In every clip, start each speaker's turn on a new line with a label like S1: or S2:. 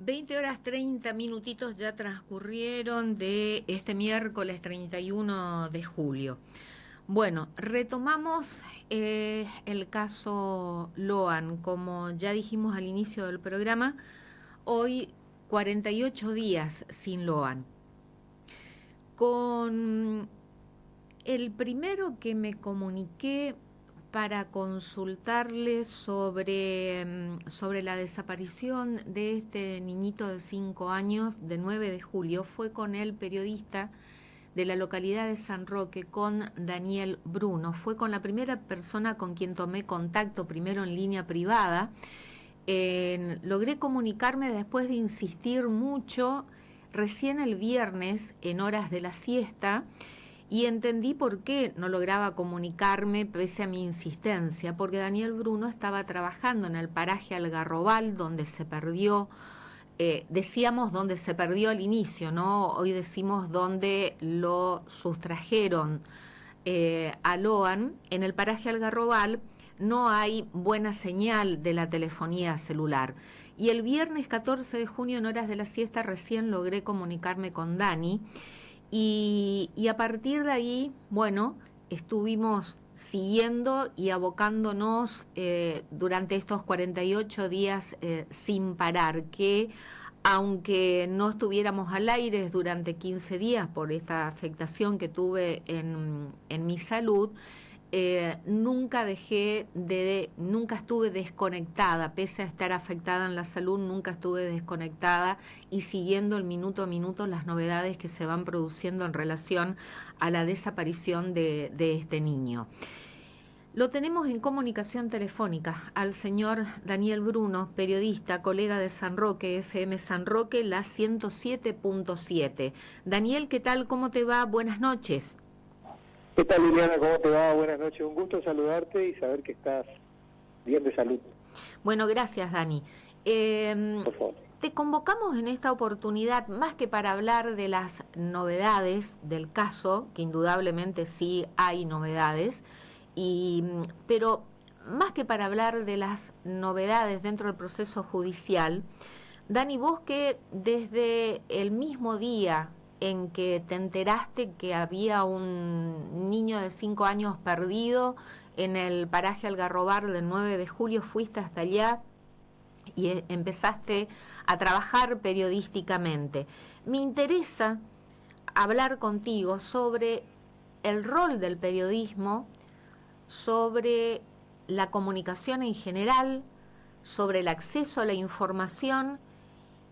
S1: 20 horas 30 minutitos ya transcurrieron de este miércoles 31 de julio. Bueno, retomamos el caso Loan. Como ya dijimos al inicio del programa, hoy 48 días sin Loan. Con el primero que me comuniqué para consultarle sobre la desaparición de este niñito de 5 años, de 9 de julio, fue con el periodista de la localidad de San Roque, con Daniel Bruno. Fue con la primera persona con quien tomé contacto, primero en línea privada. Logré comunicarme después de insistir mucho, recién el viernes, en horas de la siesta, y entendí por qué no lograba comunicarme pese a mi insistencia, porque Daniel Bruno estaba trabajando en el paraje Algarrobal, donde se perdió, decíamos donde se perdió al inicio, ¿no? Hoy decimos donde lo sustrajeron a Loan. En el paraje Algarrobal no hay buena señal de la telefonía celular. Y el viernes 14 de junio, en horas de la siesta, recién logré comunicarme con Dani. Y a partir de ahí, bueno, estuvimos siguiendo y abocándonos durante estos 48 días sin parar, que aunque no estuviéramos al aire durante 15 días por esta afectación que tuve en mi salud, nunca estuve desconectada, pese a estar afectada en la salud, nunca estuve desconectada y siguiendo el minuto a minuto las novedades que se van produciendo en relación a la desaparición de este niño. Lo tenemos en comunicación telefónica al señor Daniel Bruno, periodista, colega de San Roque, FM San Roque, la 107.7. Daniel, ¿qué tal? ¿Cómo te va? Buenas noches.
S2: ¿Qué tal, Liliana? ¿Cómo te va? Buenas noches. Un gusto saludarte y saber que estás bien de salud.
S1: Bueno, gracias, Dani.
S2: Por favor.
S1: Te convocamos en esta oportunidad más que para hablar de las novedades del caso, que indudablemente sí hay novedades, pero más que para hablar de las novedades dentro del proceso judicial, Dani, vos que desde el mismo día en que te enteraste que había un niño de 5 años perdido en el paraje Algarrobar del 9 de julio, fuiste hasta allá y empezaste a trabajar periodísticamente. Me interesa hablar contigo sobre el rol del periodismo, sobre la comunicación en general, sobre el acceso a la información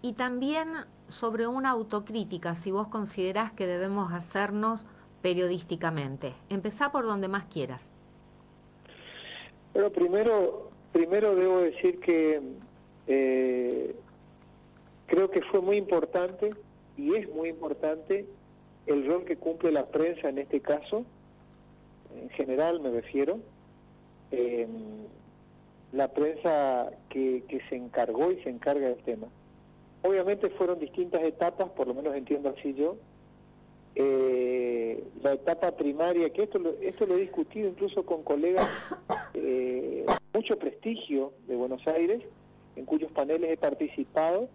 S1: y también sobre una autocrítica, si vos considerás que debemos hacernos periodísticamente. Empezá por donde más quieras.
S2: Bueno, primero debo decir que creo que fue muy importante, y es muy importante, el rol que cumple la prensa en este caso, en general me refiero, la prensa que se encargó y se encarga del tema. Obviamente fueron distintas etapas, por lo menos entiendo así yo. La etapa primaria, que esto lo he discutido incluso con colegas mucho prestigio de Buenos Aires, en cuyos paneles he participado,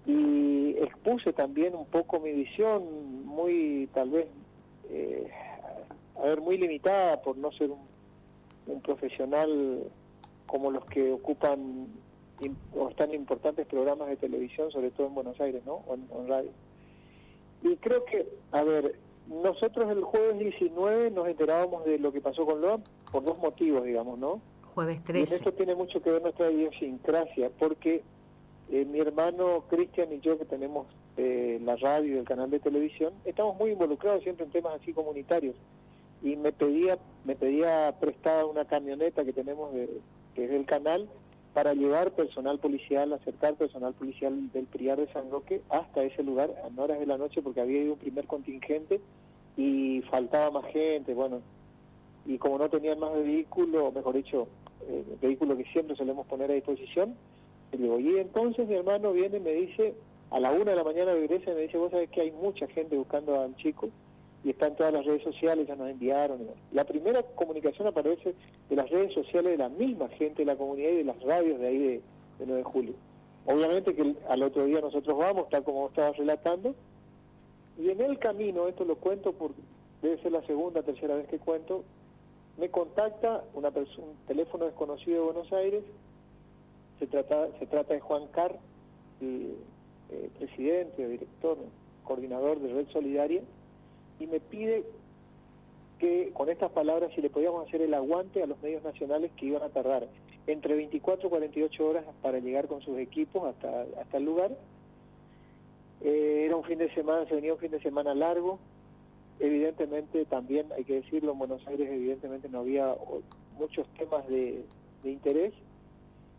S2: y expuse también un poco mi visión, muy tal vez, muy limitada por no ser un profesional como los que ocupan o están en importantes programas de televisión, sobre todo en Buenos Aires, ¿no? O en radio. Y creo que, nosotros el jueves 19 nos enterábamos de lo que pasó con Loan por dos motivos, digamos, ¿no?
S1: Jueves 13.
S2: Y en esto tiene mucho que ver nuestra idiosincrasia, porque mi hermano Cristian y yo, que tenemos la radio y el canal de televisión, estamos muy involucrados siempre en temas así comunitarios. Y me pedía prestada una camioneta que tenemos que es del canal, para llevar personal policial, acercar personal policial del PRIAR de San Roque hasta ese lugar en horas de la noche, porque había ido un primer contingente y faltaba más gente, bueno, y como no tenían más vehículo, mejor dicho, vehículo que siempre solemos poner a disposición, y entonces mi hermano viene y me dice, a la 1 de la mañana regresa y me dice, vos sabés que hay mucha gente buscando al chico, y está en todas las redes sociales, ya nos enviaron. La primera comunicación aparece de las redes sociales de la misma gente de la comunidad y de las radios de ahí de 9 de julio. Obviamente que al otro día nosotros vamos, tal como estabas relatando, y en el camino, esto lo cuento porque debe ser la segunda, tercera vez que cuento, me contacta un teléfono desconocido de Buenos Aires. Se trata de Juan Carr, presidente, director, coordinador de Red Solidaria, y me pide que con estas palabras si le podíamos hacer el aguante a los medios nacionales que iban a tardar entre 24 y 48 horas para llegar con sus equipos hasta el lugar. Era un fin de semana, se venía un fin de semana largo. Evidentemente también, hay que decirlo, en Buenos Aires evidentemente no había muchos temas de interés,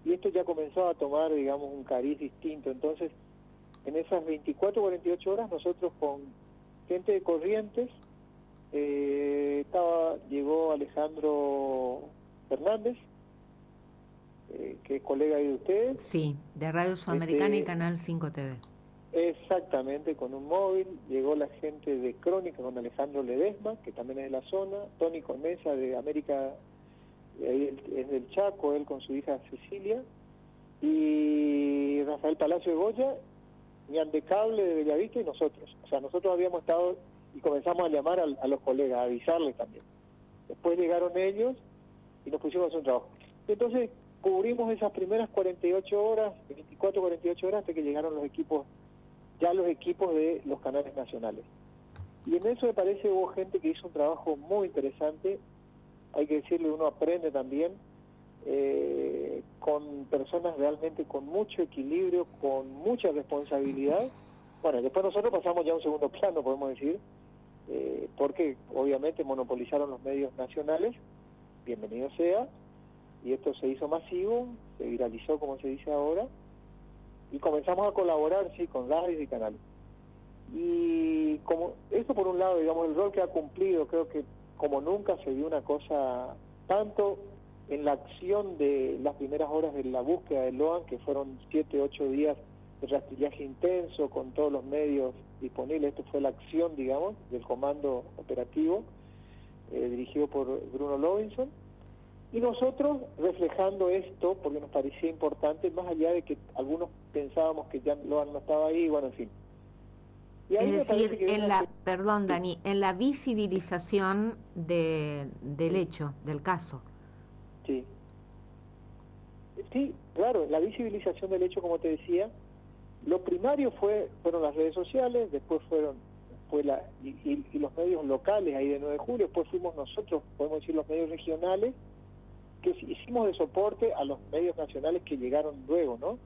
S2: y esto ya comenzaba a tomar, digamos, un cariz distinto. Entonces, en esas 24 o 48 horas, nosotros con gente de Corrientes, llegó Alejandro Fernández, que es colega ahí de ustedes.
S1: Sí, de Radio Sudamericana y Canal 5 TV.
S2: Exactamente, con un móvil. Llegó la gente de Crónica con Alejandro Ledesma, que también es de la zona, Tony Conesa de América, es del Chaco, él con su hija Cecilia, y Rafael Palacio de Goya, Ñan de Cable de Bellavista y nosotros. O sea, nosotros habíamos estado y comenzamos a llamar a los colegas, a avisarles también. Después llegaron ellos y nos pusimos a hacer un trabajo. Entonces cubrimos esas primeras 48 horas, 24, 48 horas, hasta que llegaron los equipos de los canales nacionales. Y en eso me parece hubo gente que hizo un trabajo muy interesante. Hay que decirle, uno aprende también, con personas realmente con mucho equilibrio, con mucha responsabilidad. Bueno, después nosotros pasamos ya a un segundo plano, podemos decir, porque obviamente monopolizaron los medios nacionales, bienvenido sea, y esto se hizo masivo, se viralizó, como se dice ahora, y comenzamos a colaborar, sí, con radios y canales. Y como esto por un lado, digamos, el rol que ha cumplido, creo que como nunca se vio una cosa, tanto en la acción de las primeras horas de la búsqueda de Loan, que fueron 7, 8 días de rastrillaje intenso con todos los medios disponibles. Esto fue la acción, digamos, del comando operativo, dirigido por Bruno Lovinson, y nosotros reflejando esto, porque nos parecía importante, más allá de que algunos pensábamos que ya Loan no estaba ahí, bueno, en fin. Y ahí
S1: es decir, perdón, Dani, en la visibilización del hecho, del caso.
S2: Sí. Sí, claro, la visibilización del hecho, como te decía, lo primario fueron las redes sociales, después y los medios locales ahí de 9 de julio, después fuimos nosotros, podemos decir los medios regionales, que hicimos de soporte a los medios nacionales que llegaron luego, ¿no?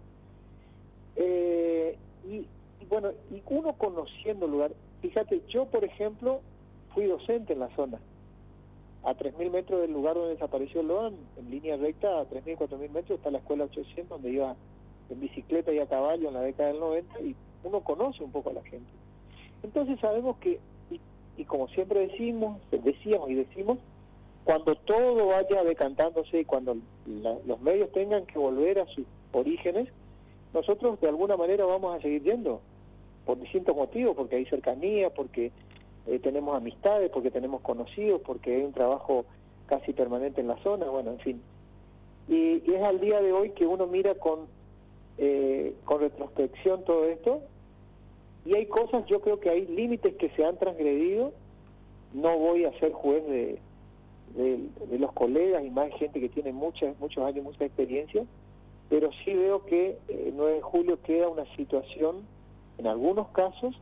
S2: Y bueno, y uno conociendo el lugar, fíjate, yo por ejemplo fui docente en la zona, a 3.000 metros del lugar donde desapareció Loan, en línea recta, a 3.000, 4.000 metros, está la escuela 800, donde iba en bicicleta y a caballo en la década del 90, y uno conoce un poco a la gente. Entonces sabemos que, y como siempre decíamos y decimos, cuando todo vaya decantándose y cuando los medios tengan que volver a sus orígenes, nosotros de alguna manera vamos a seguir yendo, por distintos motivos, porque hay cercanía, porque tenemos amistades, porque tenemos conocidos, porque hay un trabajo casi permanente en la zona, bueno, en fin. Y es al día de hoy que uno mira con retrospección todo esto, y hay cosas, yo creo que hay límites que se han transgredido. No voy a ser juez de los colegas y más gente que tiene muchos años, mucha experiencia, pero sí veo que el 9 de julio queda una situación, en algunos casos,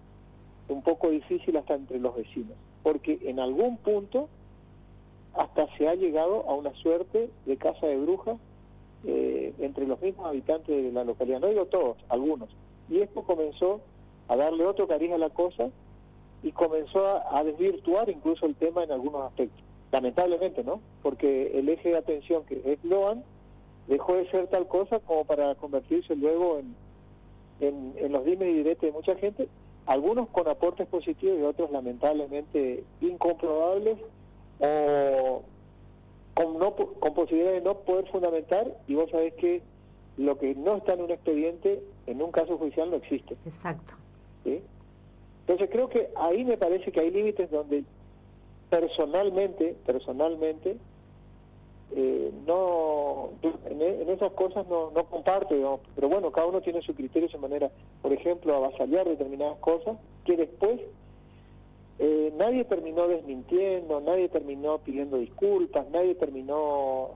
S2: un poco difícil hasta entre los vecinos, porque en algún punto hasta se ha llegado a una suerte de casa de brujas entre los mismos habitantes de la localidad, no digo todos, algunos, y esto comenzó a darle otro cariz a la cosa y comenzó a desvirtuar incluso el tema en algunos aspectos, lamentablemente, ¿no? Porque el eje de atención que es Loan dejó de ser tal cosa como para convertirse luego en los dimes y diretes de mucha gente, algunos con aportes positivos y otros lamentablemente incomprobables o con posibilidad de no poder fundamentar, y vos sabés que lo que no está en un expediente, en un caso judicial no existe.
S1: Exacto.
S2: ¿Sí? Entonces creo que ahí me parece que hay límites donde personalmente, en esas cosas no comparto, digamos. Pero bueno, cada uno tiene su criterio, su manera, por ejemplo, avasallar determinadas cosas que después nadie terminó desmintiendo, nadie terminó pidiendo disculpas, nadie terminó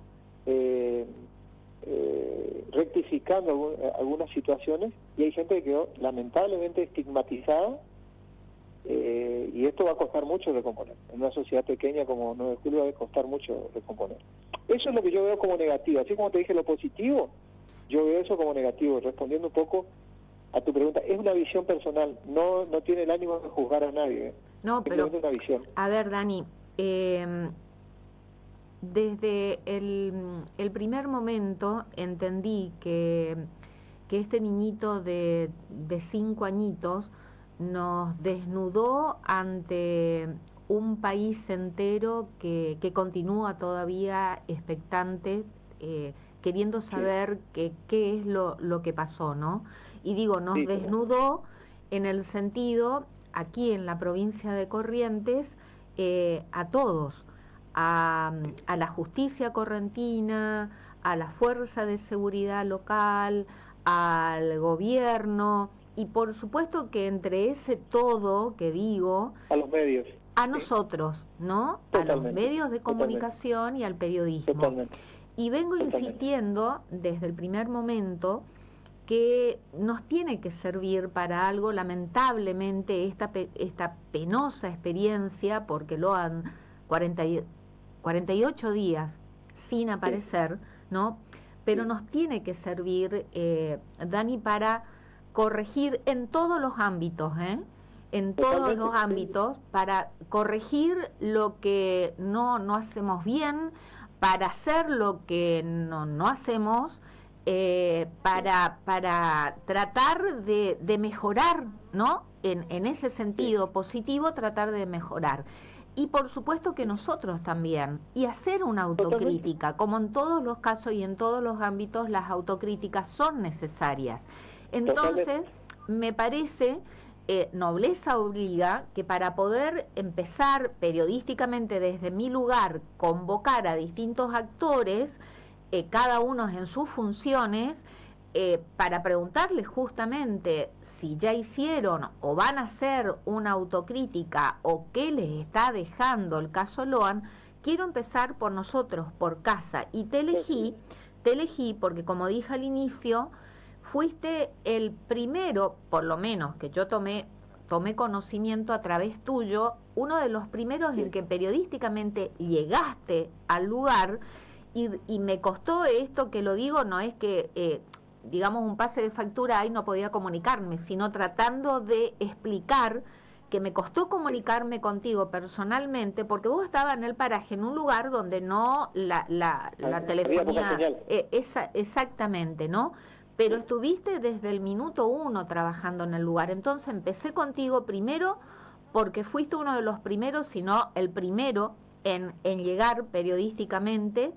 S2: rectificando algunas situaciones, y hay gente que quedó lamentablemente estigmatizada, y esto va a costar mucho recomponer. En una sociedad pequeña como 9 de julio va a costar mucho recomponer. Eso es lo que yo veo como negativo. Así como te dije lo positivo, yo veo eso como negativo. Respondiendo un poco a tu pregunta, es una visión personal, no tiene el ánimo de juzgar a nadie.
S1: No, pero,
S2: una visión.
S1: A ver, Dani, desde el primer momento entendí que este niñito de 5 añitos nos desnudó ante un país entero que continúa todavía expectante, queriendo saber qué es lo que pasó, ¿no? Y digo, nos desnudó en el sentido, aquí en la provincia de Corrientes, a todos, a la justicia correntina, a la fuerza de seguridad local, al gobierno, y por supuesto que entre ese todo que digo,
S2: a los medios,
S1: a nosotros, ¿no?
S2: Totalmente.
S1: A los medios de comunicación y al periodismo.
S2: Totalmente.
S1: Y vengo insistiendo desde el primer momento que nos tiene que servir para algo. Lamentablemente esta penosa experiencia, porque lo han 48 días sin aparecer, ¿no? Pero nos tiene que servir, Dani, para corregir en todos los ámbitos, en todos los ámbitos, para corregir lo que no hacemos bien, para hacer lo que no hacemos, para tratar de mejorar, ¿no? En ese sentido positivo, tratar de mejorar. Y por supuesto que nosotros también, y hacer una autocrítica, como en todos los casos y en todos los ámbitos, las autocríticas son necesarias. Entonces, me parece, nobleza obliga, que para poder empezar periodísticamente desde mi lugar, convocar a distintos actores, cada uno en sus funciones, para preguntarles justamente si ya hicieron o van a hacer una autocrítica o qué les está dejando el caso Loan. Quiero empezar por nosotros, por casa, y te elegí porque, como dije al inicio, fuiste el primero, por lo menos que yo tomé conocimiento a través tuyo, uno de los primeros en que periodísticamente llegaste al lugar, y me costó esto, que lo digo, no es que digamos un pase de factura y no podía comunicarme, sino tratando de explicar que me costó comunicarme contigo personalmente, porque vos estabas en el paraje, en un lugar donde no la telefonía, exactamente, ¿no? Pero estuviste desde el minuto 1 trabajando en el lugar. Entonces empecé contigo primero porque fuiste uno de los primeros, si no el primero en llegar periodísticamente,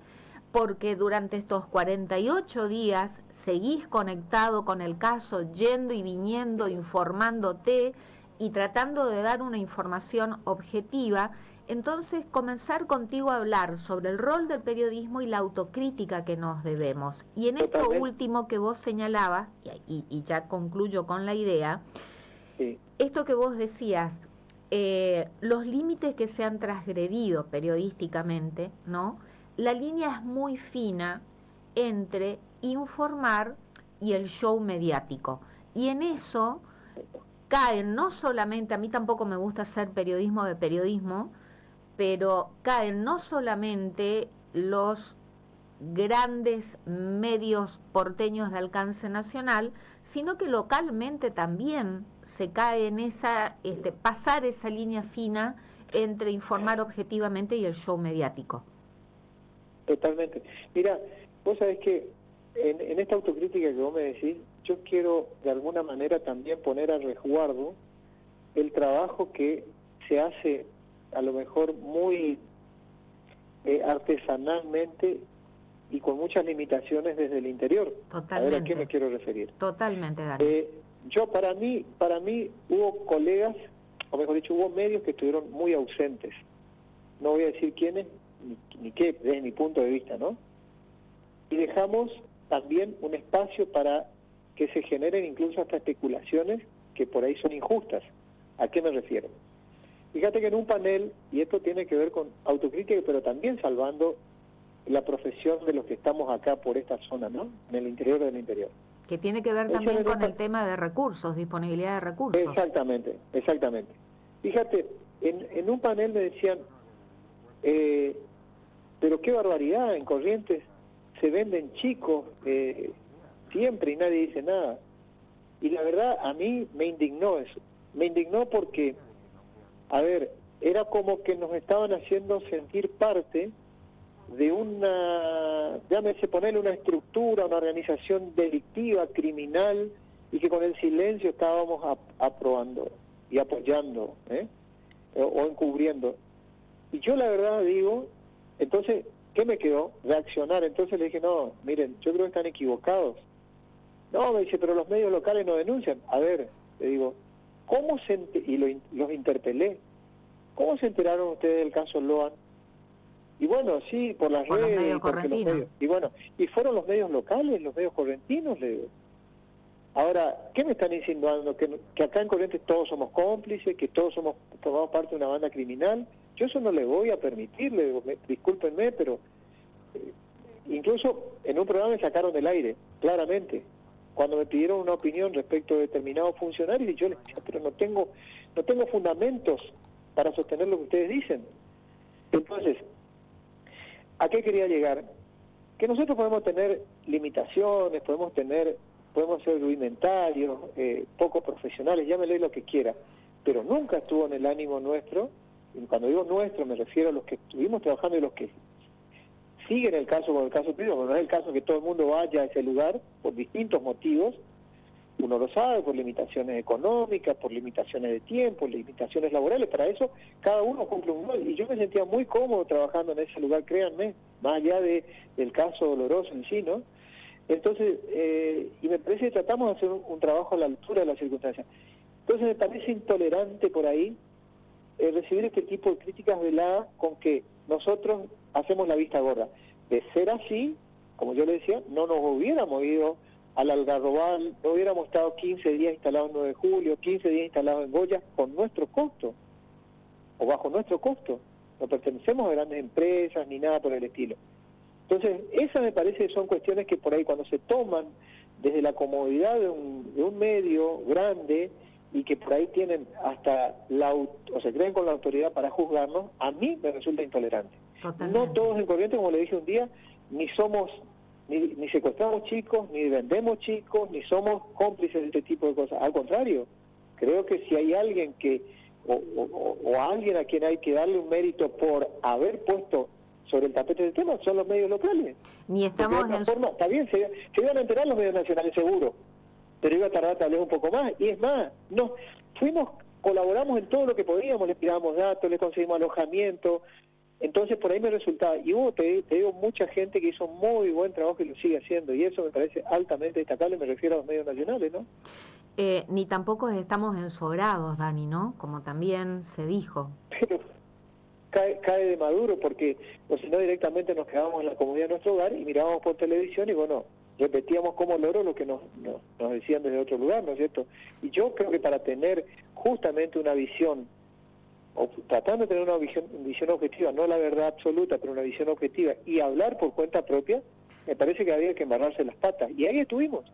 S1: porque durante estos 48 días seguís conectado con el caso, yendo y viniendo, informándote y tratando de dar una información objetiva. Entonces, comenzar contigo a hablar sobre el rol del periodismo y la autocrítica que nos debemos. Y en esto último que vos señalabas, y ya concluyo con la idea, esto que vos decías, los límites que se han transgredido periodísticamente, ¿no? La línea es muy fina entre informar y el show mediático. Y en eso caen no solamente, a mí tampoco me gusta hacer periodismo de periodismo, pero caen no solamente los grandes medios porteños de alcance nacional, sino que localmente también se cae en esa, pasar esa línea fina entre informar objetivamente y el show mediático.
S2: Totalmente. Mira, vos sabés que en esta autocrítica que vos me decís, yo quiero de alguna manera también poner al resguardo el trabajo que se hace a lo mejor muy artesanalmente y con muchas limitaciones desde el interior.
S1: Totalmente.
S2: A ver a qué me quiero referir.
S1: Totalmente, Dani.
S2: Yo para mí hubo colegas, o mejor dicho, hubo medios que estuvieron muy ausentes. No voy a decir quiénes ni qué, desde mi punto de vista, ¿no? Y dejamos también un espacio para que se generen incluso hasta especulaciones que por ahí son injustas. ¿A qué me refiero? Fíjate que en un panel, y esto tiene que ver con autocrítica, pero también salvando la profesión de los que estamos acá por esta zona, ¿no? En el interior del interior.
S1: Que tiene que ver también con el tema de recursos, disponibilidad de recursos.
S2: Exactamente, exactamente. Fíjate, en un panel me decían, pero qué barbaridad, en Corrientes se venden chicos siempre y nadie dice nada. Y la verdad, a mí me indignó eso. Me indignó porque, a ver, era como que nos estaban haciendo sentir parte de una, llámese ponerle una estructura, una organización delictiva, criminal, y que con el silencio estábamos aprobando y apoyando, o encubriendo. Y yo la verdad digo, entonces, ¿qué me quedó? Reaccionar. Entonces le dije, no, miren, yo creo que están equivocados. No, me dice, pero los medios locales no denuncian. A ver, le digo, ¿cómo los interpelé? ¿Cómo se enteraron ustedes del caso Loan? Y bueno, sí, por las redes.
S1: Los medios correntinos.
S2: Y bueno, y fueron los medios locales, los medios correntinos, le digo. Ahora, ¿qué me están insinuando? ¿Que acá en Corrientes todos somos cómplices, que todos formamos parte de una banda criminal? Yo eso no le voy a permitir, le digo, discúlpenme, pero incluso en un programa me sacaron del aire, claramente, cuando me pidieron una opinión respecto de determinados funcionarios, y yo les decía, pero no tengo fundamentos para sostener lo que ustedes dicen. Entonces, ¿a qué quería llegar? Que nosotros podemos tener limitaciones, podemos ser rudimentarios, poco profesionales, llámele lo que quiera, pero nunca estuvo en el ánimo nuestro, y cuando digo nuestro me refiero a los que estuvimos trabajando y los que siguen el caso con el caso tuyo, no es el caso que todo el mundo vaya a ese lugar por distintos motivos, uno lo sabe, por limitaciones económicas, por limitaciones de tiempo, limitaciones laborales, para eso cada uno cumple un rol, y yo me sentía muy cómodo trabajando en ese lugar, créanme, más allá del caso doloroso en sí, ¿no? Entonces, y me parece que tratamos de hacer un trabajo a la altura de las circunstancias. Entonces me parece intolerante por ahí recibir este tipo de críticas veladas con que nosotros hacemos la vista gorda. De ser así, como yo le decía, no nos hubiéramos ido al Algarrobal, no hubiéramos estado 15 días instalados en 9 de julio, 15 días instalados en Goya, con nuestro costo, o bajo nuestro costo. No pertenecemos a grandes empresas ni nada por el estilo. Entonces, esas me parece que son cuestiones que por ahí cuando se toman desde la comodidad de un medio grande y que por ahí tienen hasta o se creen con la autoridad para juzgarnos, a mí me resulta intolerante. Totalmente. No todos en Corrientes, como le dije un día, ni secuestramos chicos, ni vendemos chicos, ni somos cómplices de este tipo de cosas. Al contrario, creo que si hay alguien o alguien a quien hay que darle un mérito por haber puesto sobre el tapete del tema, son los medios locales.
S1: Ni estamos
S2: de forma, está bien, se iban a enterar los medios nacionales seguro, pero iba a tardar tal vez un poco más, y es más, colaboramos en todo lo que podíamos, les tirábamos datos, les conseguimos alojamiento, entonces por ahí me resultaba, y hubo, te digo, mucha gente que hizo muy buen trabajo y lo sigue haciendo, y eso me parece altamente destacable, me refiero a los medios nacionales, ¿no?
S1: Ni tampoco estamos ensobrados, Dani, ¿no? Como también se dijo.
S2: Pero cae de maduro, porque o si no directamente nos quedábamos en la comodidad de nuestro hogar y mirábamos por televisión y bueno, repetíamos como loro lo que nos decían desde otro lugar, ¿no es cierto? Y yo creo que para tener justamente una visión, o tratando de tener una visión objetiva, no la verdad absoluta, pero una visión objetiva, y hablar por cuenta propia, me parece que había que embarrarse las patas, y ahí estuvimos.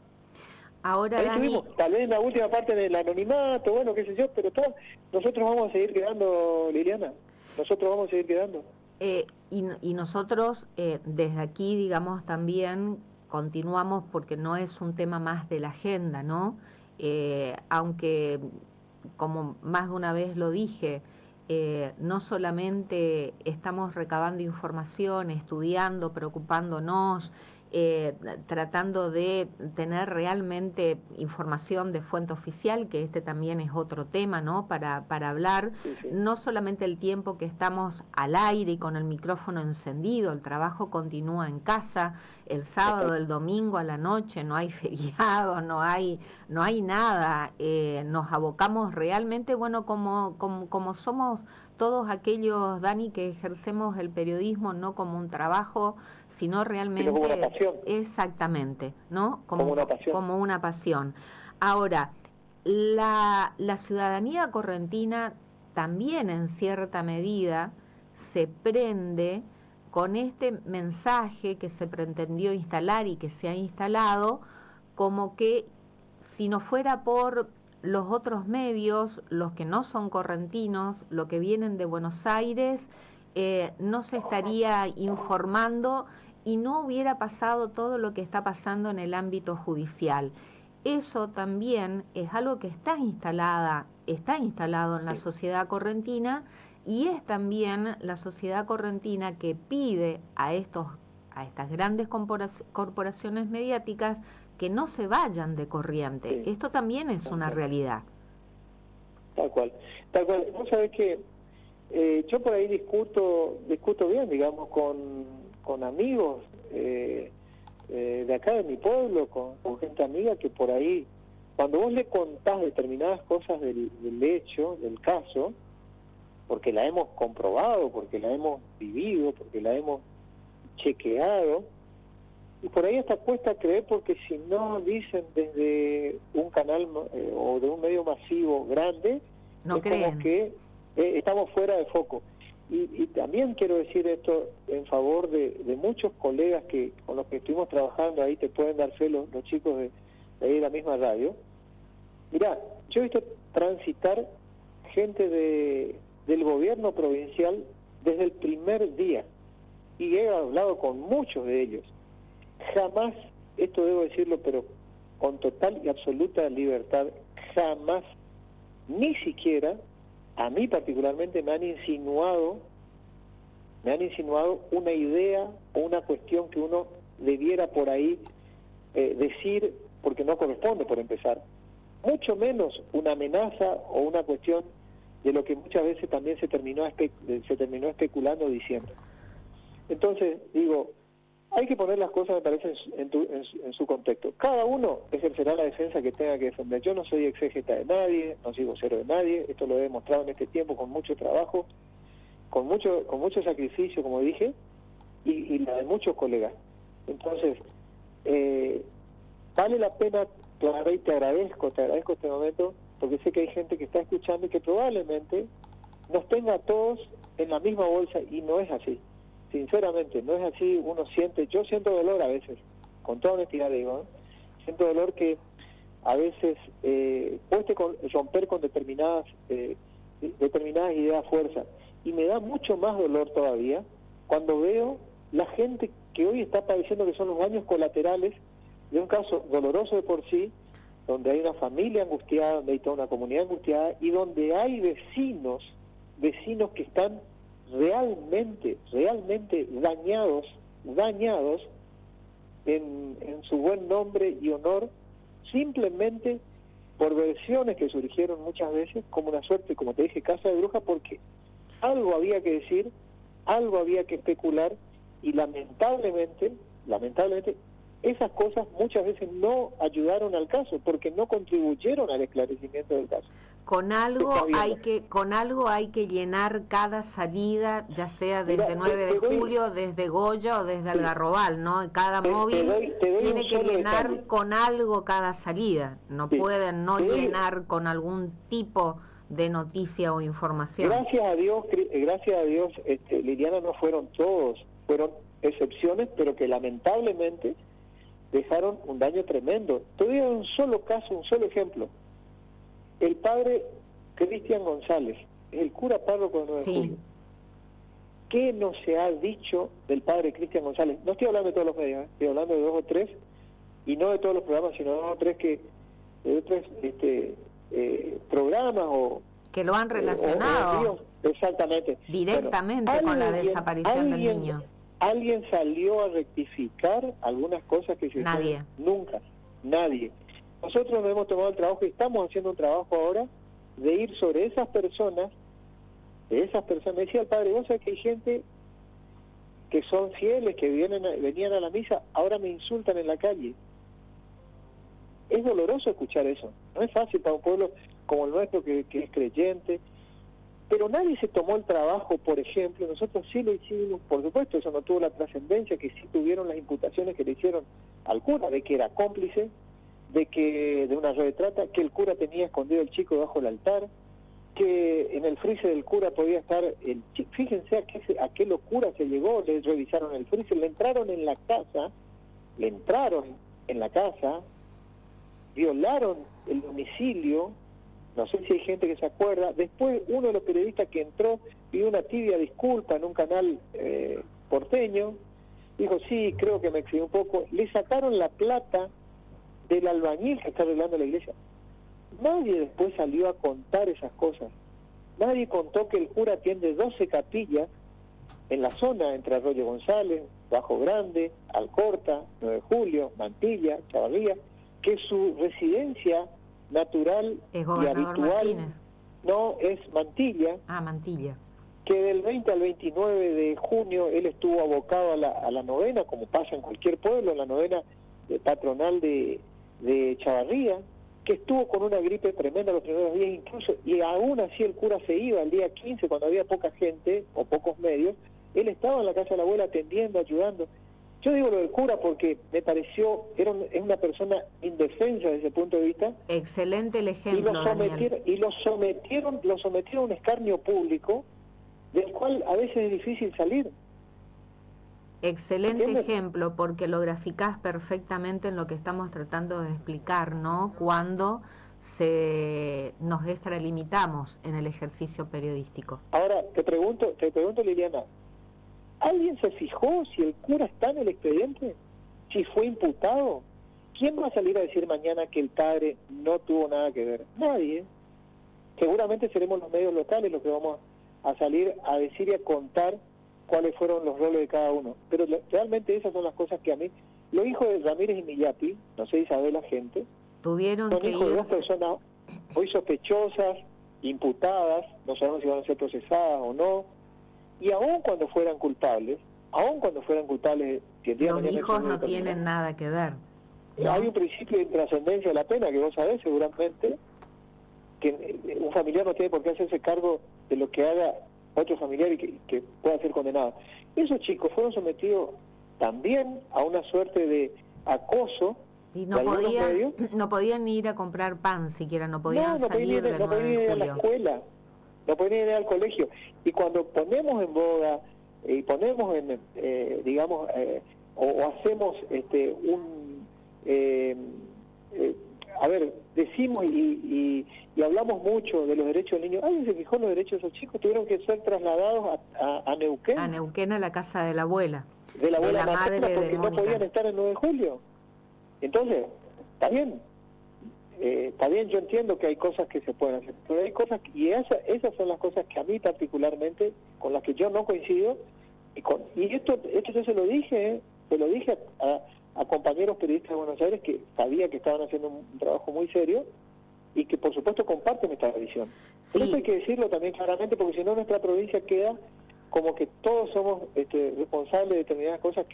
S1: Ahora, Dani,
S2: tal vez en la última parte del anonimato, bueno, qué sé yo, pero nosotros vamos a seguir quedando, Liliana. Nosotros vamos a seguir quedando.
S1: Y nosotros desde aquí, digamos, también continuamos porque no es un tema más de la agenda, ¿no? Aunque, como más de una vez lo dije, no solamente estamos recabando información, estudiando, preocupándonos, tratando de tener realmente información de fuente oficial, que este también es otro tema, ¿no? Para hablar, sí. No solamente el tiempo que estamos al aire y con el micrófono encendido, el trabajo continúa en casa, el sábado, el domingo a la noche, no hay feriado, no hay nada, nos abocamos realmente, bueno, como somos todos aquellos, Dani, que ejercemos el periodismo no como un trabajo, sino realmente...
S2: Sino como una pasión.
S1: Exactamente, ¿no?
S2: Como una pasión.
S1: Como una pasión. Ahora, la ciudadanía correntina también en cierta medida se prende con este mensaje que se pretendió instalar y que se ha instalado, como que si no fuera por los otros medios, los que no son correntinos, los que vienen de Buenos Aires, no se estaría informando y no hubiera pasado todo lo que está pasando en el ámbito judicial. Eso también es algo que está instalado en la sociedad correntina, y es también la sociedad correntina que pide a estas grandes corporaciones mediáticas que no se vayan de corriente.
S2: Sí.
S1: Esto también es una realidad.
S2: Tal cual. Vos sabés que yo por ahí discuto bien, digamos, con amigos de acá de mi pueblo, con gente amiga que por ahí, cuando vos le contás determinadas cosas del hecho, del caso, porque la hemos comprobado, porque la hemos vivido, porque la hemos chequeado, y por ahí hasta cuesta creer, porque si no dicen desde un canal o de un medio masivo grande,
S1: no
S2: es
S1: creen.
S2: como que estamos fuera de foco. Y también quiero decir esto en favor de muchos colegas que con los que estuvimos trabajando, ahí te pueden dar fe los chicos de ahí de la misma radio. Mirá, yo he visto transitar gente del gobierno provincial desde el primer día, y he hablado con muchos de ellos. Jamás, esto debo decirlo, pero con total y absoluta libertad, jamás, ni siquiera, a mí particularmente, me han insinuado una idea o una cuestión que uno debiera por ahí decir, porque no corresponde, por empezar. Mucho menos una amenaza o una cuestión de lo que muchas veces también se terminó especulando diciendo. Entonces, digo, hay que poner las cosas, me parece, en su contexto. Cada uno ejercerá la defensa que tenga que defender. Yo no soy exégeta de nadie, no soy vocero de nadie, esto lo he demostrado en este tiempo con mucho trabajo, con mucho sacrificio, como dije, y la de muchos colegas. Entonces, vale la pena, Clara, y te agradezco este momento, porque sé que hay gente que está escuchando y que probablemente nos tenga a todos en la misma bolsa, y no es así. Sinceramente, no es así. Yo siento dolor a veces, con toda honestidad digo, ¿eh? Siento dolor que a veces cueste romper con determinadas ideas fuerza, y me da mucho más dolor todavía cuando veo la gente que hoy está padeciendo, que son los daños colaterales de un caso doloroso de por sí, donde hay una familia angustiada, donde hay toda una comunidad angustiada, y donde hay vecinos que están realmente dañados en su buen nombre y honor, simplemente por versiones que surgieron muchas veces como una suerte, como te dije, casa de bruja, porque algo había que decir, algo había que especular, y lamentablemente esas cosas muchas veces no ayudaron al caso, porque no contribuyeron al esclarecimiento del caso.
S1: Con algo hay que llenar cada salida, ya sea desde 9 de julio, desde Goya o desde Algarrobal, ¿no? Cada móvil tiene que llenar detalle. Con algo cada salida, no pueden no llenar con algún tipo de noticia o información.
S2: Gracias a Dios, Liliana, no fueron todos, fueron excepciones, pero que lamentablemente dejaron un daño tremendo. Te doy un solo caso, un solo ejemplo. El padre Cristian González, el cura párroco de 9 de julio. ¿Qué no se ha dicho del padre Cristian González? No estoy hablando de todos los medios, estoy hablando de 2 o 3, y no de todos los programas, sino de 2 o 3 programas o
S1: que lo han relacionado
S2: exactamente
S1: directamente con la desaparición del niño.
S2: ¿Alguien salió a rectificar algunas cosas que se hicieron? Nunca, nadie. Nosotros nos hemos tomado el trabajo y estamos haciendo un trabajo ahora de ir sobre esas personas. Decía el padre, vos sabés que hay gente que son fieles, que venían a la misa, ahora me insultan en la calle. Es doloroso escuchar eso. No es fácil para un pueblo como el nuestro, que es creyente. pero nadie se tomó el trabajo, por ejemplo, nosotros sí lo hicimos, por supuesto, eso no tuvo la trascendencia que sí tuvieron las imputaciones que le hicieron al cura, de que era cómplice, de una red de trata, que el cura tenía escondido al chico debajo del altar, que en el freezer del cura podía estar el chico. Fíjense a qué locura se llegó. Le revisaron el freezer, le entraron en la casa, violaron el domicilio. No sé si hay gente que se acuerda. Después uno de los periodistas que entró pidió una tibia disculpa en un canal porteño, dijo, sí, creo que me excedí un poco. Le sacaron la plata del albañil que está arreglando la iglesia. Nadie después salió a contar esas cosas. Nadie contó que el cura atiende 12 capillas en la zona entre Arroyo González, Bajo Grande, Alcorta, 9 de Julio, Mantilla, Chavarría, que su residencia natural
S1: es
S2: y
S1: Gobernador
S2: habitual
S1: Martínez.
S2: no es Mantilla,
S1: Mantilla.
S2: que del 20 al 29 de junio él estuvo abocado a la novena, como pasa en cualquier pueblo, la novena patronal de Chavarría, que estuvo con una gripe tremenda los primeros días incluso, y aún así el cura se iba el día 15 cuando había poca gente o pocos medios, él estaba en la casa de la abuela atendiendo, ayudando. Yo digo lo del cura porque me pareció, es una persona indefensa desde ese punto de vista.
S1: Excelente el ejemplo,
S2: lo sometieron a un escarnio público del cual a veces es difícil salir.
S1: Excelente ejemplo, porque lo graficás perfectamente en lo que estamos tratando de explicar, ¿no? Cuando nos extralimitamos en el ejercicio periodístico.
S2: Ahora, te pregunto, Liliana, ¿alguien se fijó si el cura está en el expediente? ¿Si fue imputado? ¿Quién va a salir a decir mañana que el padre no tuvo nada que ver? Nadie. Seguramente seremos los medios locales los que vamos a salir a decir y a contar cuáles fueron los roles de cada uno. Pero realmente esas son las cosas que a mí... Los hijos de Ramírez y Millapi, no sé si sabe la gente, son hijos de dos personas hoy sospechosas, imputadas, no sabemos si van a ser procesadas o no, y aun cuando fueran culpables, si el día
S1: los hijos no tienen nada que ver, ¿no?
S2: Hay un principio de intrascendencia de la pena que vos sabés seguramente, que un familiar no tiene por qué hacerse cargo de lo que haga otro familiar y que pueda ser condenado. Esos chicos fueron sometidos también a una suerte de acoso.
S1: Y no podían ni ir a comprar pan siquiera, no podían salir del 9 de julio.
S2: No podían ir a la escuela, no podían ir al colegio. Y cuando ponemos en boga y ponemos en, o hacemos decimos y hablamos mucho de los derechos del niño. ¿Alguien se fijó en los derechos de esos chicos? Tuvieron que ser trasladados a Neuquén.
S1: A Neuquén, a la casa de la abuela.
S2: De la abuela
S1: madre
S2: materna, porque
S1: de
S2: no
S1: Mónica.
S2: podían estar el 9 de julio. Entonces, está bien, yo entiendo que hay cosas que se pueden hacer, pero hay cosas, y esas son las cosas que a mí particularmente, con las que yo no coincido, y esto yo se lo dije a compañeros periodistas de Buenos Aires que sabía que estaban haciendo un trabajo muy serio, y que por supuesto comparten esta visión.
S1: Sí.
S2: Pero esto hay que decirlo también claramente, porque si no nuestra provincia queda como que todos somos responsables de determinadas cosas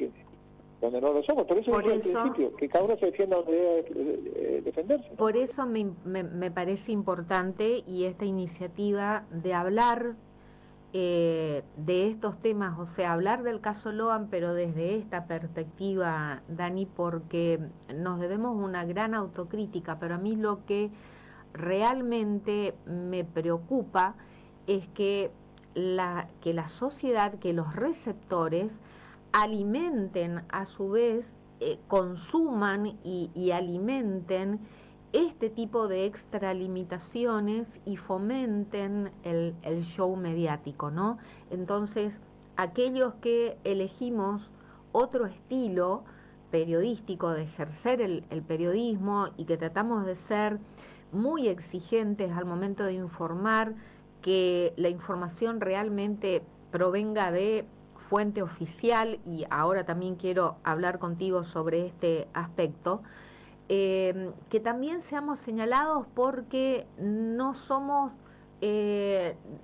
S2: donde no lo somos. Por eso dije al principio, que cada uno se defienda donde debe defenderse.
S1: Por eso me parece importante, y esta iniciativa de hablar de estos temas, o sea, hablar del caso Loan, pero desde esta perspectiva, Dani, porque nos debemos una gran autocrítica, pero a mí lo que realmente me preocupa es que la sociedad, que los receptores alimenten a su vez, consuman y alimenten este tipo de extralimitaciones y fomenten el show mediático, ¿no? Entonces, aquellos que elegimos otro estilo periodístico de ejercer el periodismo y que tratamos de ser muy exigentes al momento de informar, que la información realmente provenga de fuente oficial, y ahora también quiero hablar contigo sobre este aspecto, que también seamos señalados porque no somos,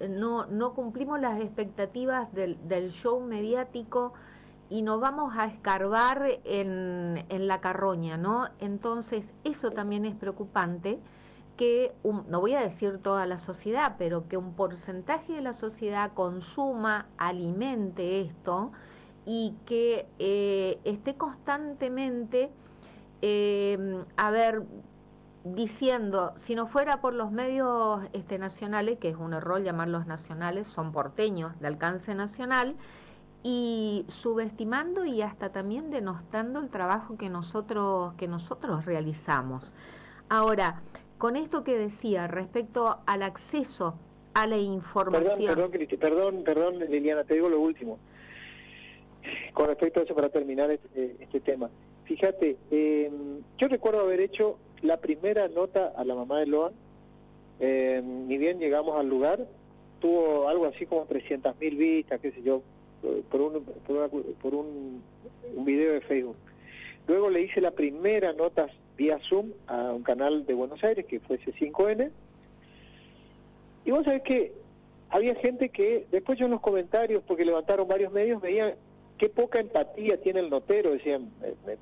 S1: no cumplimos las expectativas del show mediático y nos vamos a escarbar en la carroña, ¿no? Entonces eso también es preocupante, que, no voy a decir toda la sociedad, pero que un porcentaje de la sociedad consuma, alimente esto y que esté constantemente, a ver, diciendo, si no fuera por los medios nacionales, que es un error llamarlos nacionales, son porteños de alcance nacional, y subestimando y hasta también denostando el trabajo que nosotros realizamos. Ahora, con esto que decía respecto al acceso a la información...
S2: Perdón, Liliana, te digo lo último. Con respecto a eso, para terminar este tema. Fíjate, yo recuerdo haber hecho la primera nota a la mamá de Loan. Ni bien llegamos al lugar, tuvo algo así como 300.000 vistas, qué sé yo, por un video de Facebook. Luego le hice la primera nota vía Zoom a un canal de Buenos Aires, que fue C5N, y vos sabés que había gente que, después yo en los comentarios, porque levantaron varios medios, veían qué poca empatía tiene el notero, decían,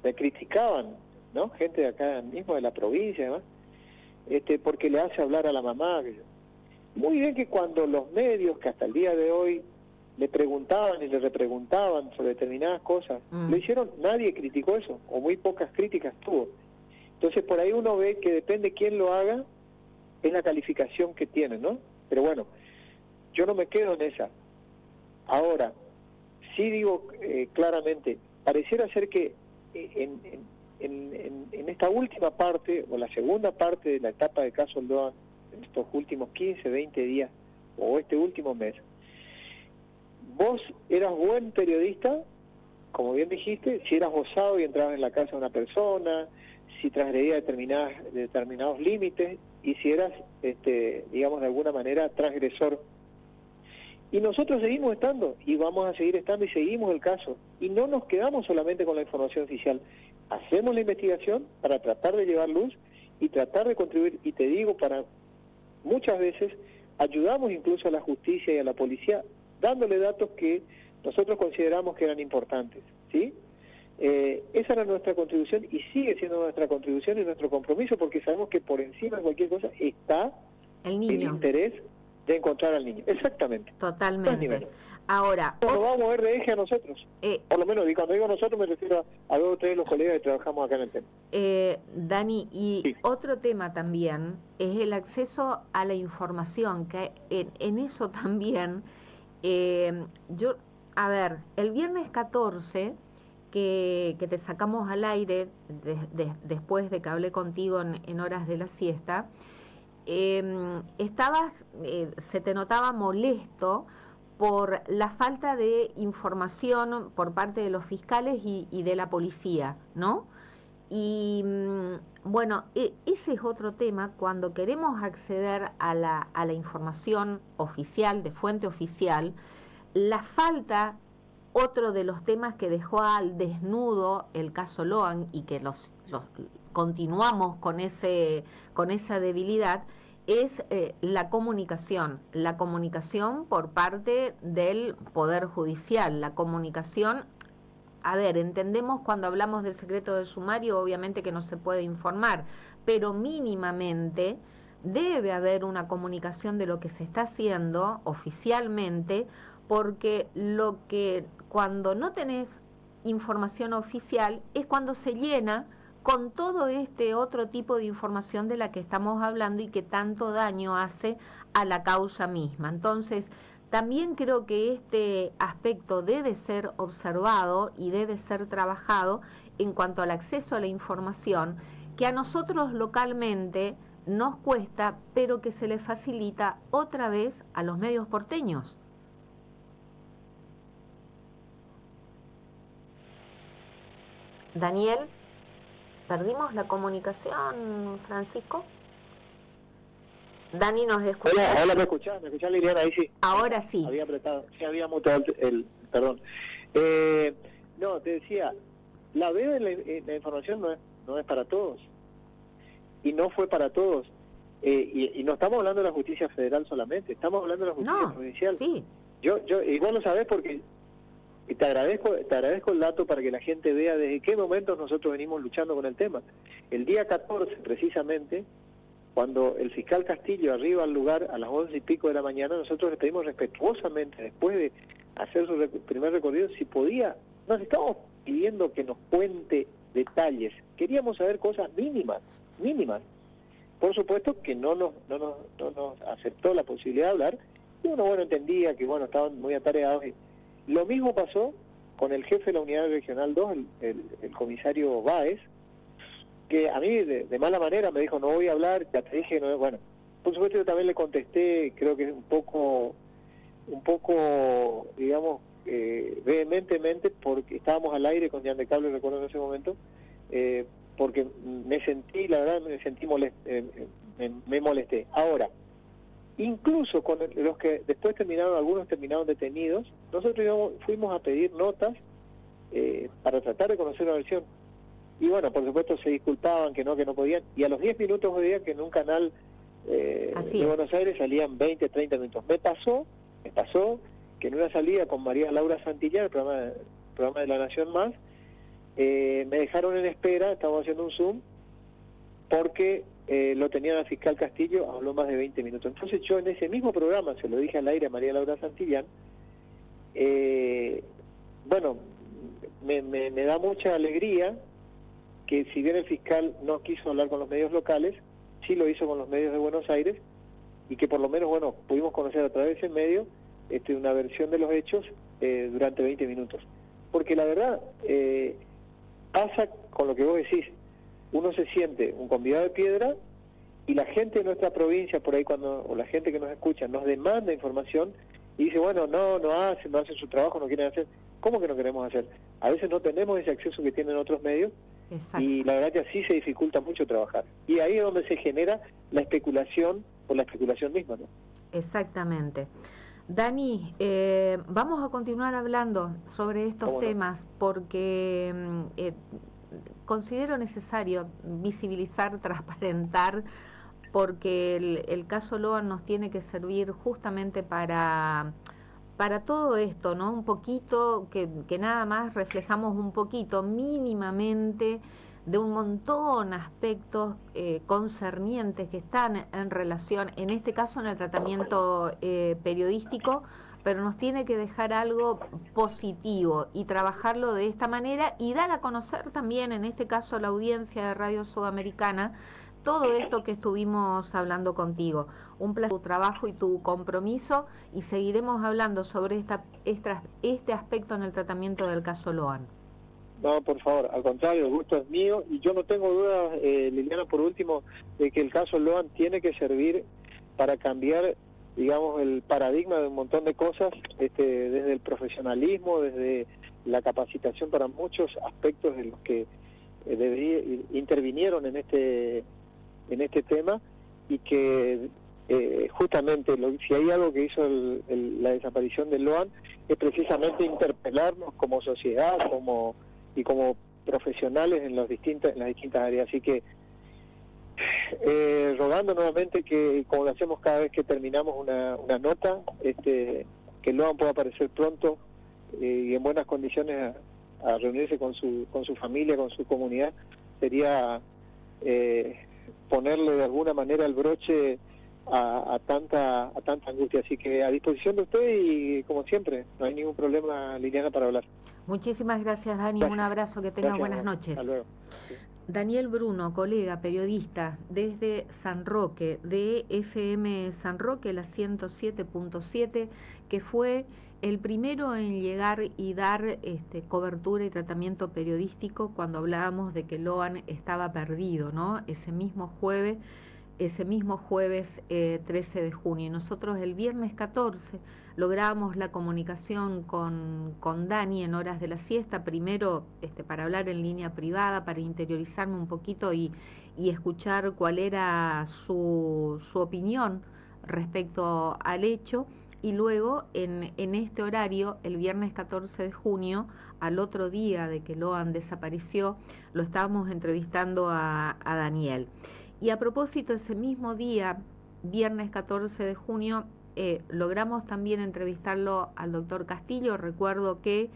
S2: me criticaban, ¿no? Gente de acá mismo, de la provincia, ¿no? Porque le hace hablar a la mamá. Muy bien que cuando los medios, que hasta el día de hoy le preguntaban y le repreguntaban sobre determinadas cosas, lo hicieron, nadie criticó eso, o muy pocas críticas tuvo. Entonces por ahí uno ve que depende quién lo haga, es la calificación que tiene, ¿no? Pero bueno, yo no me quedo en esa. Ahora, sí digo claramente, pareciera ser que en esta última parte, o la segunda parte de la etapa de caso Loan, en estos últimos 15, 20 días, o este último mes, vos eras buen periodista, como bien dijiste, si eras osado y entrabas en la casa de una persona, si transgredías determinados límites, y si eras, digamos, de alguna manera transgresor. Y nosotros seguimos estando, y vamos a seguir estando, y seguimos el caso. Y no nos quedamos solamente con la información oficial. Hacemos la investigación para tratar de llevar luz y tratar de contribuir, y te digo, para muchas veces ayudamos incluso a la justicia y a la policía, dándole datos que nosotros consideramos que eran importantes, ¿sí? Esa era nuestra contribución y sigue siendo nuestra contribución y nuestro compromiso, porque sabemos que por encima de cualquier cosa está el interés de encontrar al niño. Exactamente.
S1: Totalmente. Ahora,
S2: nos vamos a mover de eje a nosotros. Por lo menos, y cuando digo nosotros me refiero a 2 o 3 de los colegas que trabajamos acá en el tema.
S1: Dani, y sí, otro tema también es el acceso a la información, que en eso también, a ver, el viernes 14, que te sacamos al aire después de que hablé contigo en horas de la siesta, se te notaba molesto por la falta de información por parte de los fiscales y de la policía, ¿no? Y bueno, ese es otro tema. Cuando queremos acceder a la información oficial, de fuente oficial, la falta, otro de los temas que dejó al desnudo el caso Loan, y que los continuamos con esa debilidad, es la comunicación por parte del Poder Judicial, la comunicación. A ver, entendemos cuando hablamos del secreto de sumario, obviamente que no se puede informar, pero mínimamente debe haber una comunicación de lo que se está haciendo oficialmente, porque cuando no tenés información oficial es cuando se llena con todo este otro tipo de información de la que estamos hablando y que tanto daño hace a la causa misma. Entonces, también creo que este aspecto debe ser observado y debe ser trabajado en cuanto al acceso a la información, que a nosotros localmente nos cuesta, pero que se le facilita otra vez a los medios porteños. Daniel, ¿perdimos la comunicación, Francisco? Dani, ¿nos escuchás?
S2: Hola, ¿me escuchás, Liliana? Ahí sí.
S1: Ahora sí.
S2: Había apretado, sí, había mutado perdón. No, te decía, la veo en la información no es para todos. Y no fue para todos. Y no estamos hablando de la justicia federal solamente, estamos hablando de la justicia provincial. Sí. Y vos lo sabés porque te agradezco el dato para que la gente vea desde qué momento nosotros venimos luchando con el tema. El día 14, precisamente, Cuando el fiscal Castillo arriba al lugar a las 11 y pico de la mañana, nosotros le pedimos respetuosamente, después de hacer su primer recorrido, si podía, nos estábamos pidiendo que nos cuente detalles, queríamos saber cosas mínimas. Por supuesto que no nos aceptó la posibilidad de hablar, y uno, bueno, entendía que, bueno, estaban muy atareados. Lo mismo pasó con el jefe de la Unidad Regional 2, el comisario Báez, que a mí de mala manera me dijo, no voy a hablar, ya te dije, no, bueno, por supuesto yo también le contesté, creo que un poco, digamos, vehementemente, porque estábamos al aire con Jan de Cable, recuerdo en ese momento, porque me sentí, la verdad, me molesté. Ahora, incluso con los que después algunos terminaron detenidos, nosotros fuimos a pedir notas para tratar de conocer una versión. Y bueno, por supuesto se disculpaban que no podían, y a los 10 minutos veía que en un canal de Buenos Aires salían 20, 30 minutos. Me pasó que en una salida con María Laura Santillán, el programa de La Nación Más, me dejaron en espera, estábamos haciendo un Zoom, porque lo tenían al fiscal Castillo, habló más de 20 minutos. Entonces yo en ese mismo programa, se lo dije al aire a María Laura Santillán, bueno, me da mucha alegría que si bien el fiscal no quiso hablar con los medios locales, sí lo hizo con los medios de Buenos Aires, y que por lo menos, bueno, pudimos conocer a través de ese medio una versión de los hechos durante 20 minutos. Porque la verdad, pasa con lo que vos decís, uno se siente un convidado de piedra, y la gente de nuestra provincia, por ahí o la gente que nos escucha, nos demanda información, y dice, bueno, no hacen su trabajo, no quieren hacer. ¿Cómo que no queremos hacer? A veces no tenemos ese acceso que tienen otros medios. Exacto. Y la verdad que así se dificulta mucho trabajar. Y ahí es donde se genera la especulación por la especulación misma, ¿no?
S1: Exactamente. Dani, vamos a continuar hablando sobre estos temas porque considero necesario visibilizar, transparentar, porque el caso Loan nos tiene que servir justamente para todo esto, ¿no? Un poquito, que nada más reflejamos un poquito, mínimamente, de un montón de aspectos concernientes que están en relación, en este caso en el tratamiento periodístico, pero nos tiene que dejar algo positivo y trabajarlo de esta manera y dar a conocer también, en este caso, a la audiencia de Radio Sudamericana, todo esto que estuvimos hablando contigo. Un placer tu trabajo y tu compromiso, y seguiremos hablando sobre este aspecto en el tratamiento del caso Loan.
S2: No, por favor, al contrario, el gusto es mío, y yo no tengo dudas, Liliana, por último, de que el caso Loan tiene que servir para cambiar, digamos, el paradigma de un montón de cosas, desde el profesionalismo, desde la capacitación para muchos aspectos de los que intervinieron en este tema, y que justamente si hay algo que hizo la desaparición de Loan es precisamente interpelarnos como sociedad, como profesionales en las distintas áreas. Así que rogando nuevamente que, como lo hacemos cada vez que terminamos una nota, que Loan pueda aparecer pronto y en buenas condiciones a reunirse con su familia, con su comunidad. Sería ponerle de alguna manera el broche a tanta angustia. Así que a disposición de usted, y como siempre, no hay ningún problema, Liliana, para hablar.
S1: Muchísimas gracias, Dani. Gracias. Un abrazo, que tengas buenas noches.
S2: Hasta luego. Sí.
S1: Daniel Bruno, colega, periodista desde San Roque, de FM San Roque, la 107.7, que fue el primero en llegar y dar cobertura y tratamiento periodístico cuando hablábamos de que Loan estaba perdido, ¿no? Ese mismo jueves 13 de junio. Y nosotros el viernes 14 logramos la comunicación con Dani en horas de la siesta, primero para hablar en línea privada, para interiorizarme un poquito y escuchar cuál era su opinión respecto al hecho, y luego en este horario, el viernes 14 de junio, al otro día de que Loan desapareció, lo estábamos entrevistando a Daniel. Y a propósito, ese mismo día, viernes 14 de junio, logramos también entrevistarlo al doctor Castillo. Recuerdo que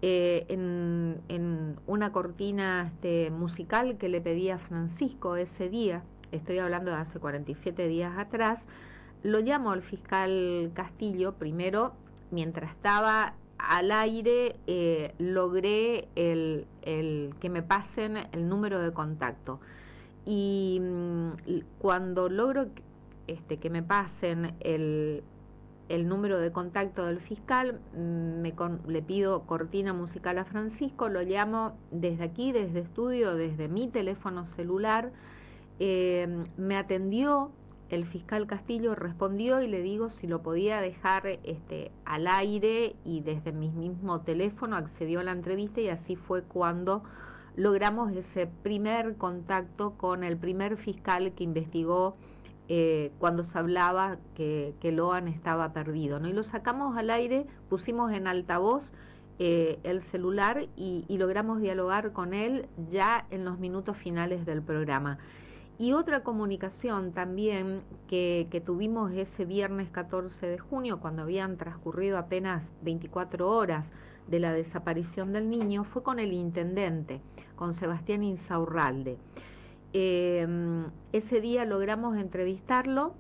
S1: en una cortina musical que le pedía Francisco ese día, estoy hablando de hace 47 días atrás, lo llamo al fiscal Castillo. Primero, mientras estaba al aire, logré que me pasen el número de contacto. Y cuando logro que me pasen el número de contacto del fiscal, le pido cortina musical a Francisco, lo llamo desde aquí, desde estudio, desde mi teléfono celular. Me atendió el fiscal Castillo, respondió, y le digo si lo podía dejar al aire, y desde mi mismo teléfono accedió a la entrevista, y así fue cuando logramos ese primer contacto con el primer fiscal que investigó cuando se hablaba que Loan estaba perdido, ¿no? Y lo sacamos al aire, pusimos en altavoz el celular y logramos dialogar con él ya en los minutos finales del programa. Y otra comunicación también que tuvimos ese viernes 14 de junio, cuando habían transcurrido apenas 24 horas de la desaparición del niño, fue con el intendente, con Sebastián Insaurralde. Ese día logramos entrevistarlo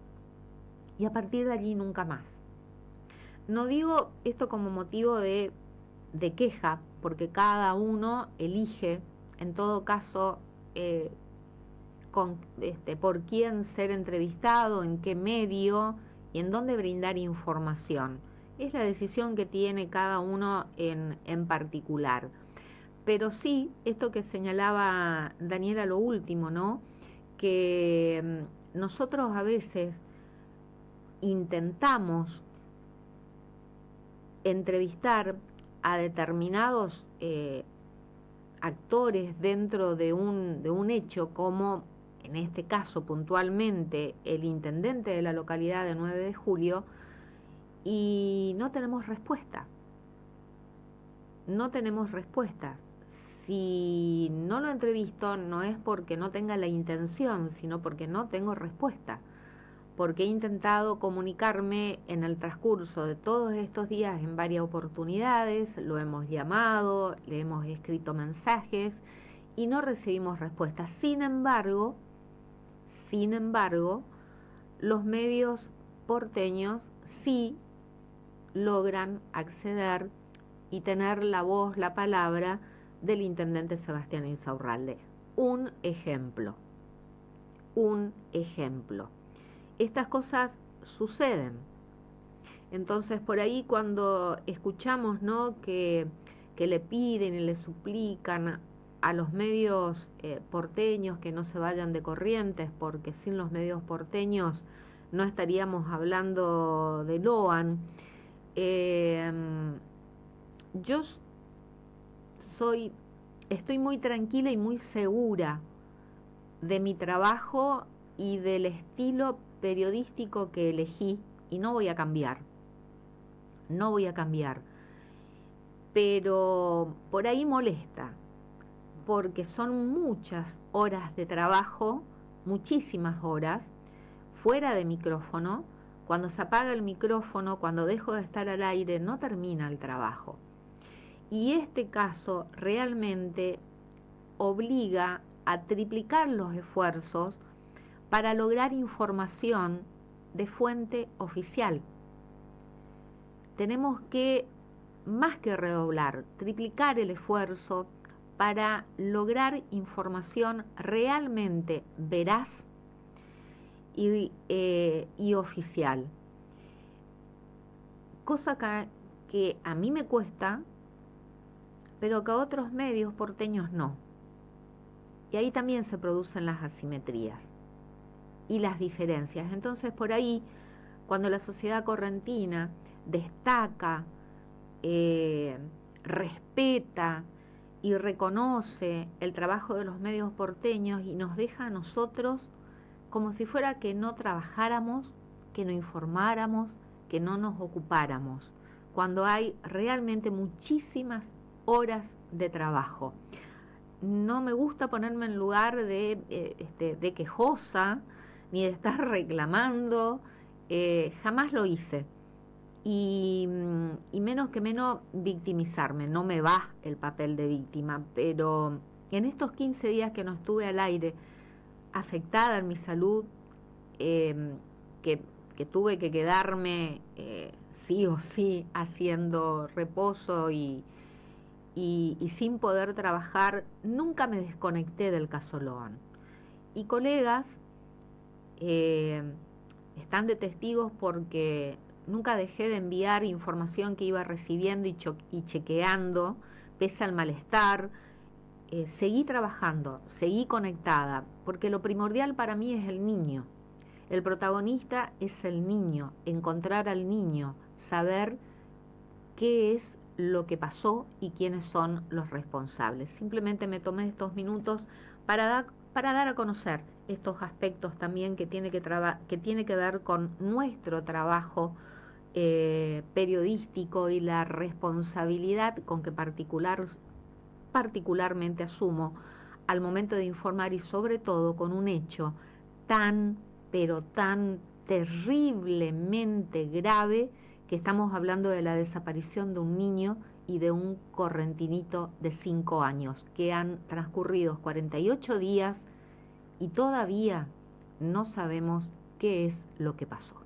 S1: y a partir de allí nunca más. No digo esto como motivo de queja, porque cada uno elige, en todo caso, por quién ser entrevistado, en qué medio y en dónde brindar información. Es la decisión que tiene cada uno en particular. Pero sí, esto que señalaba Daniela, lo último, ¿no? Que nosotros a veces intentamos entrevistar a determinados actores dentro de un hecho, como en este caso puntualmente el intendente de la localidad de 9 de Julio, y no tenemos respuesta. No tenemos respuesta. Si no lo entrevisto, no es porque no tenga la intención, sino porque no tengo respuesta. Porque he intentado comunicarme en el transcurso de todos estos días en varias oportunidades, lo hemos llamado, le hemos escrito mensajes y no recibimos respuesta. Sin embargo, los medios porteños sí logran acceder y tener la voz, la palabra del intendente Sebastián Insaurralde. Un ejemplo. Estas cosas suceden. Entonces, por ahí cuando escuchamos, ¿no?, que le piden y le suplican a los medios porteños que no se vayan de Corrientes, porque sin los medios porteños no estaríamos hablando de Loan. Yo estoy muy tranquila y muy segura de mi trabajo y del estilo periodístico que elegí, y no voy a cambiar. Pero por ahí molesta, porque son muchas horas de trabajo, muchísimas horas, fuera de micrófono. Cuando se apaga el micrófono, cuando dejo de estar al aire, no termina el trabajo. Y este caso realmente obliga a triplicar los esfuerzos para lograr información de fuente oficial. Tenemos que, más que redoblar, triplicar el esfuerzo para lograr información realmente veraz y oficial. Cosa que a mí me cuesta, pero que a otros medios porteños no. Y ahí también se producen las asimetrías y las diferencias. Entonces, por ahí, cuando la sociedad correntina destaca, respeta y reconoce el trabajo de los medios porteños y nos deja a nosotros como si fuera que no trabajáramos, que no informáramos, que no nos ocupáramos, cuando hay realmente muchísimas horas de trabajo. No me gusta ponerme en lugar de quejosa, ni de estar reclamando, jamás lo hice. Y menos victimizarme, no me va el papel de víctima, pero en estos 15 días que no estuve al aire, afectada en mi salud, que, que tuve que quedarme sí o sí haciendo reposo y sin poder trabajar, nunca me desconecté del casolón. Y colegas eh, están de testigos porque nunca dejé de enviar información que iba recibiendo y chequeando, pese al malestar. Seguí trabajando, seguí conectada, porque lo primordial para mí es el niño. El protagonista es el niño, encontrar al niño, saber qué es lo que pasó y quiénes son los responsables. Simplemente me tomé estos minutos para dar a conocer estos aspectos también que tiene que ver con nuestro trabajo periodístico y la responsabilidad con que particularmente asumo al momento de informar y sobre todo con un hecho tan, pero tan terriblemente grave, que estamos hablando de la desaparición de un niño y de un correntinito de 5 años, que han transcurrido 48 días y todavía no sabemos qué es lo que pasó.